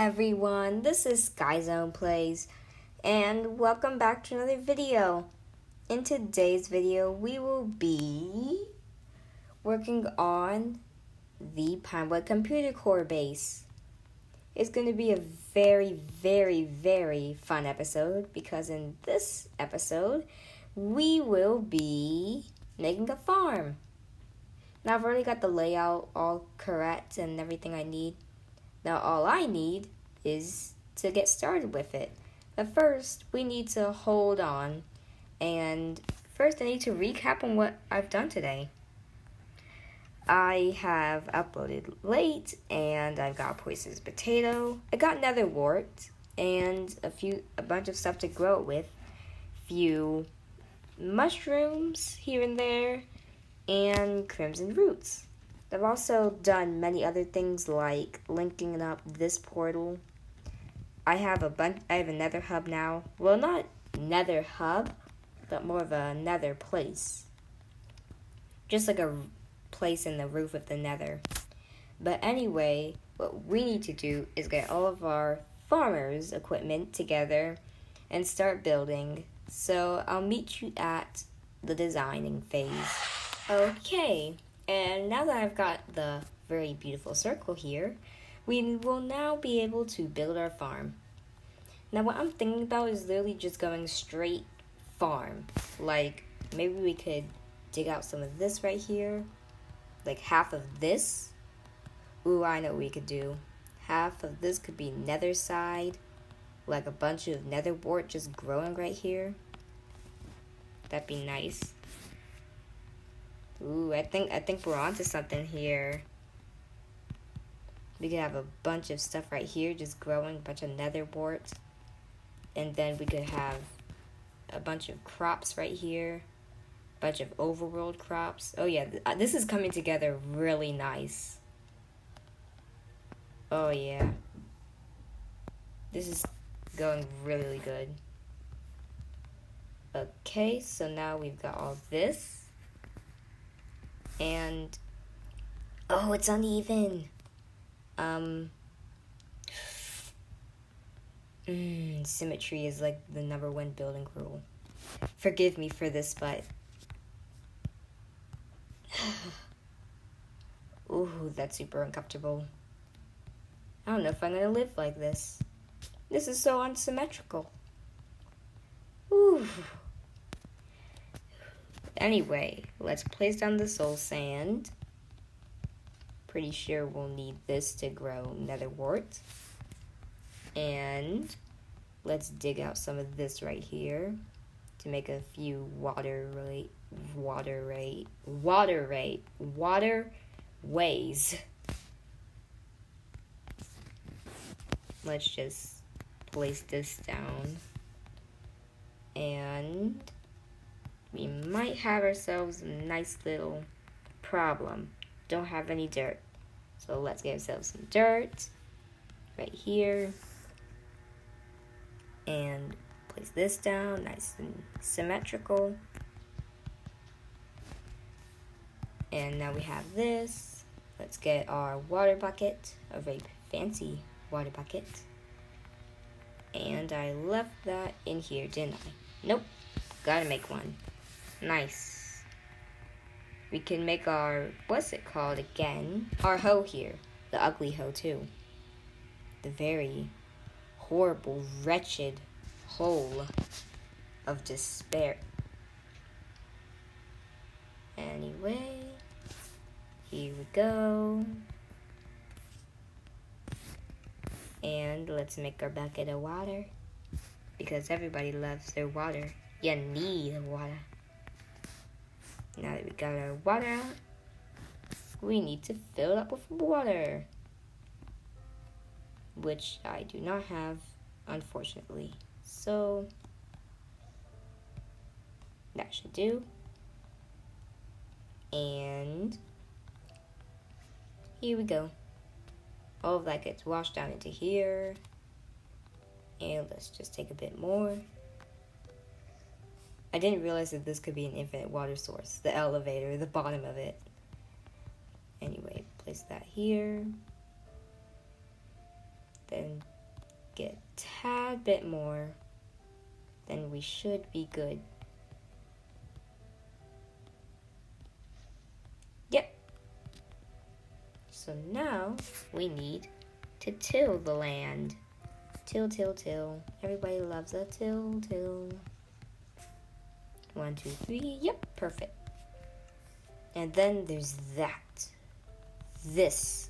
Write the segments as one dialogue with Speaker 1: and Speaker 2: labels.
Speaker 1: everyone, this is Skyzone Plays, and welcome back to another video. In today's video, we will be working on the Pinewood Computer Core base. It's going to be a very fun episode, because in this episode, we will be making a farm. Now, I've already got the layout all correct and everything I need. Now all I need is to get started with it. But first, we need to hold on. And first I need to recap on what I've done today. I have uploaded late, and I've got Poisonous Potato. I got Nether Wart, and a bunch of stuff to grow it with. Few mushrooms here and there, and Crimson Roots. I've also done many other things like linking up this portal. I have a nether hub now. Well, not nether hub, but more of a nether place. Just like a place in the roof of the nether. But anyway, what we need to do is get all of our farmers' equipment together and start building. So I'll meet you at the designing phase. Okay. And now that I've got the very beautiful circle here, we will now be able to build our farm. Now what I'm thinking about is literally just going straight farm. Like, maybe we could dig out some of this right here. Like half of this. Ooh, I know what we could do. Half of this could be nether side. Like a bunch of nether wart just growing right here. That'd be nice. Ooh, I think we're onto something here. We could have a bunch of stuff right here just growing, a bunch of nether wart. And then we could have a bunch of crops right here. A bunch of overworld crops. Oh yeah, this is coming together really nice. Oh yeah. This is going really good. Okay, so now we've got all this. And, oh, it's uneven. Symmetry is like the #1 building rule. Forgive me for this, but ooh, that's super uncomfortable. I don't know if I'm gonna live like this. This is so unsymmetrical. Ooh. Anyway, let's place down the soul sand. Pretty sure we'll need this to grow nether wart. And let's dig out some of this right here to make a few waterways. Let's just place this down. And we might have ourselves a nice little problem. Don't have any dirt. So let's get ourselves some dirt right here. And place this down, nice and symmetrical. And now we have this. Let's get our water bucket, a very fancy water bucket. And I left that in here, didn't I? Nope, gotta make one. Nice. We can make our, what's it called again? Our hoe here. The ugly hoe too. The very horrible, wretched hole of despair. Anyway, here we go. And let's make our bucket of water. Because everybody loves their water. You need water. Now that we got our water out, we need to fill it up with water. Which I do not have, unfortunately. So, that should do. And here we go. All of that gets washed down into here. And let's just take a bit more. I didn't realize that this could be an infinite water source. The elevator, the bottom of it. Anyway, place that here. Then get a tad bit more, then we should be good. Yep. So now we need to till the land. Till, till, till. Everybody loves a till, till. 1, 2, 3. Yep, perfect. And then there's that. This.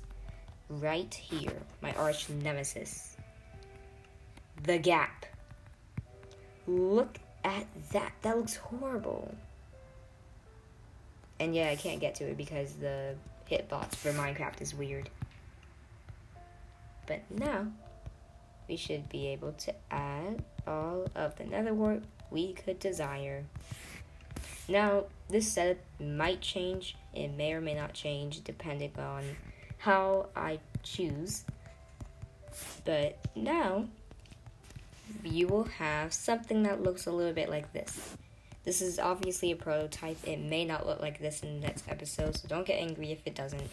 Speaker 1: Right here. My arch nemesis. The gap. Look at that. That looks horrible. And yeah, I can't get to it because the hitbox for Minecraft is weird. But now, we should be able to add all of the nether wart we could desire. Now, this setup might change. It may or may not change depending on how I choose. But now, you will have something that looks a little bit like this. This is obviously a prototype. It may not look like this in the next episode, so don't get angry if it doesn't,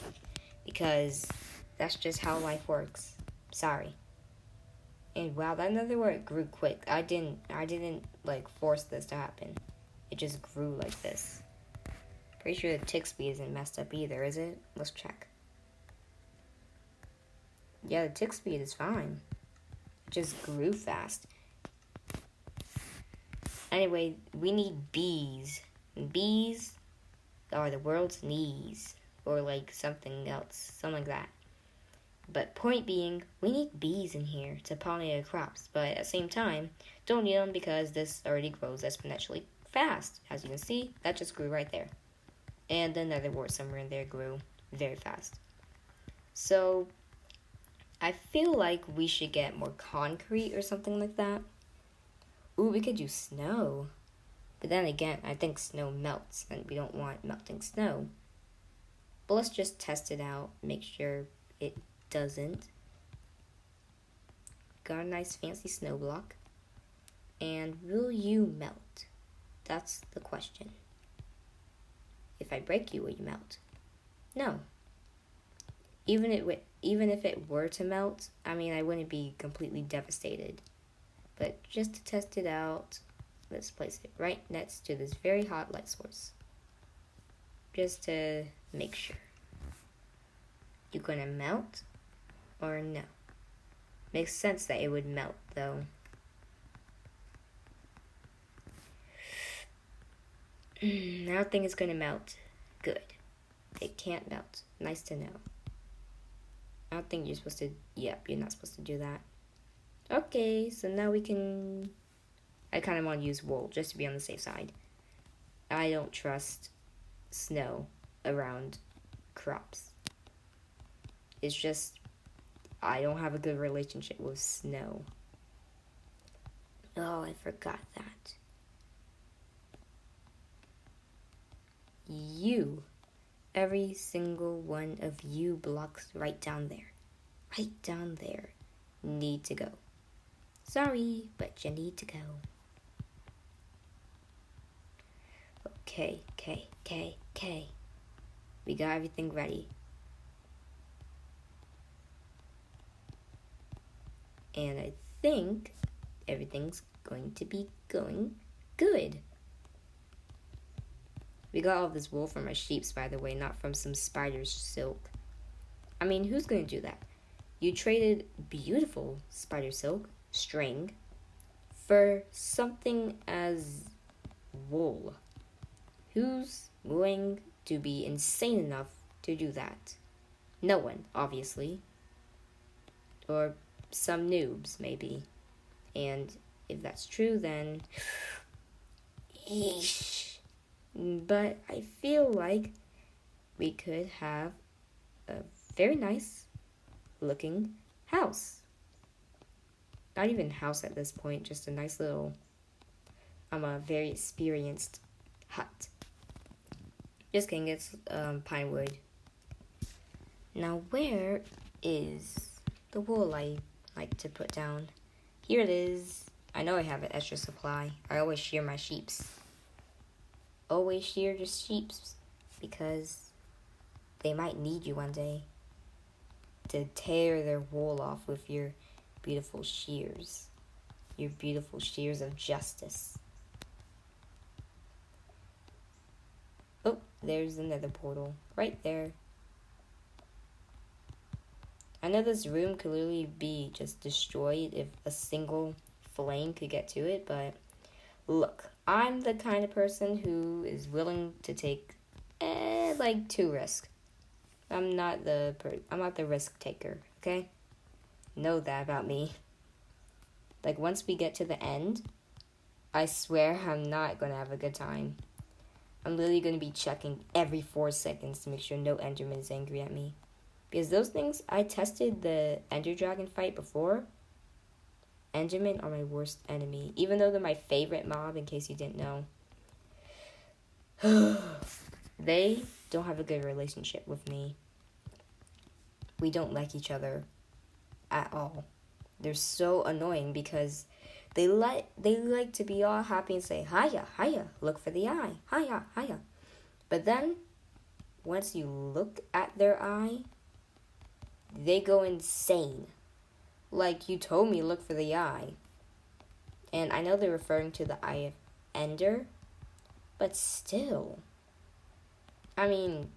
Speaker 1: because that's just how life works. Sorry. And wow, that nether wart grew quick. I didn't like force this to happen. It just grew like this. Pretty sure the tick speed isn't messed up either, is it? Let's check. Yeah, the tick speed is fine. It just grew fast. Anyway, we need bees. And bees are the world's knees. Or like something else. Something like that. But point being, we need bees in here to pollinate our crops. But at the same time, don't need them because this already grows exponentially fast. As you can see, that just grew right there. And the nether wart somewhere in there grew very fast. So, I feel like we should get more concrete or something like that. Ooh, we could do snow. But then again, I think snow melts, and we don't want melting snow. But let's just test it out, make sure it doesn't. Got a nice fancy snow block. And will you melt? That's the question. If I break you, will you melt? No. Even if it were to melt, I mean, I wouldn't be completely devastated. But just to test it out, let's place it right next to this very hot light source. Just to make sure. You gonna melt or no? Makes sense that it would melt though. I don't think it's gonna melt. Good. It can't melt. Nice to know. I don't think you're supposed to... Yep, you're not supposed to do that. Okay, so now we can... I kind of want to use wool, just to be on the safe side. I don't trust snow around crops. It's just... I don't have a good relationship with snow. Oh, I forgot that. You. Every single one of you blocks right down there, need to go. Sorry, but you need to go. Okay. We got everything ready. And I think everything's going to be going good. We got all this wool from our sheeps, by the way, not from some spider's silk. I mean, who's going to do that? You traded beautiful spider silk, string, for something as wool. Who's going to be insane enough to do that? No one, obviously. Or some noobs, maybe. And if that's true, then... Yeesh. But I feel like we could have a very nice looking house. Not even house at this point, just a nice little, a very experienced hut. Just kidding, it's pine wood. Now where is the wool I like to put down? Here it is. I know I have an extra supply. I always shear my sheeps. Always shear your sheeps because they might need you one day to tear their wool off with your beautiful shears. Your beautiful shears of justice. Oh, there's another portal. Right there. I know this room could literally be just destroyed if a single flame could get to it, but look, I'm the kind of person who is willing to take, like 2 risks. I'm not the risk taker, okay? Know that about me. Like, once we get to the end, I swear I'm not gonna have a good time. I'm literally gonna be checking every 4 seconds to make sure no Enderman is angry at me. Because those things, I tested the Ender Dragon fight before. Endermen are my worst enemy, even though they're my favorite mob, in case you didn't know. They don't have a good relationship with me. We don't like each other at all. They're so annoying because they like to be all happy and say, hiya, hiya, look for the eye, hiya, hiya. But then, once you look at their eye, they go insane. Like, you told me look for the eye. And I know they're referring to the Eye of Ender, but still. I mean,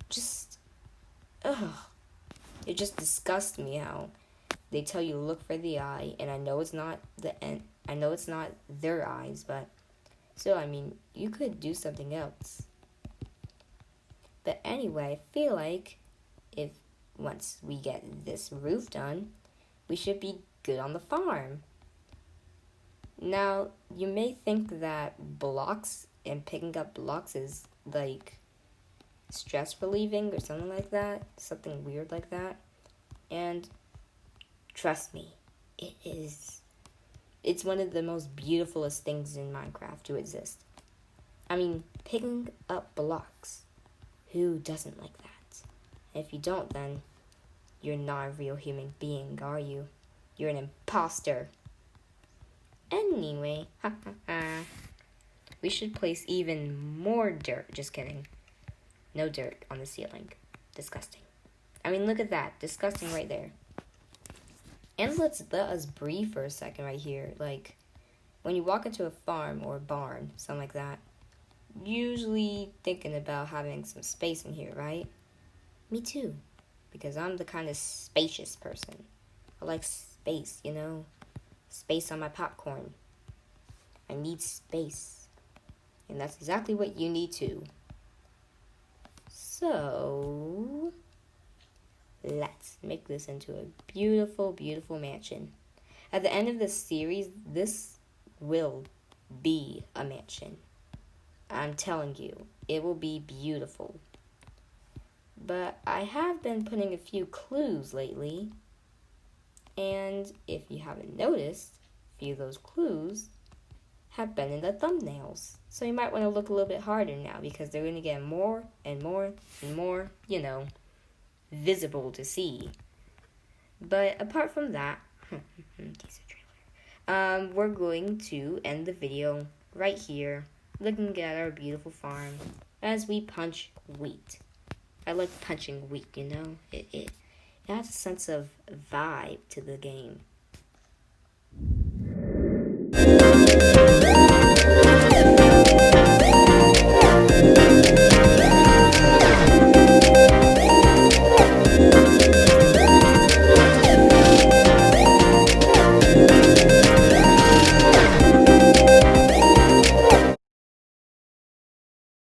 Speaker 1: just, it just disgusts me how they tell you look for the eye, and I know it's not their eyes, but still, I mean, you could do something else. But anyway, I feel like if once we get this roof done, we should be good on the farm. Now, you may think that blocks and picking up blocks is like stress relieving or something like that, something weird like that. And trust me, it is. It's one of the most beautifulest things in Minecraft to exist. I mean, picking up blocks. Who doesn't like that? If you don't, then you're not a real human being, are you? You're an imposter. Anyway, we should place even more dirt. Just kidding. No dirt on the ceiling. Disgusting. I mean, look at that. Disgusting right there. And let us breathe for a second right here. Like, when you walk into a farm or a barn, something like that, usually thinking about having some space in here, right? Me too. Because I'm the kind of spacious person. I like space, you know? Space on my popcorn. I need space. And that's exactly what you need too. So, let's make this into a beautiful, beautiful mansion. At the end of this series, this will be a mansion. I'm telling you, it will be beautiful. But I have been putting a few clues lately. And if you haven't noticed, a few of those clues have been in the thumbnails. So you might want to look a little bit harder now because they're going to get more and more and more, visible to see. But apart from that, we're going to end the video right here, looking at our beautiful farm as we punch wheat. I like punching wheat, It has a sense of vibe to the game.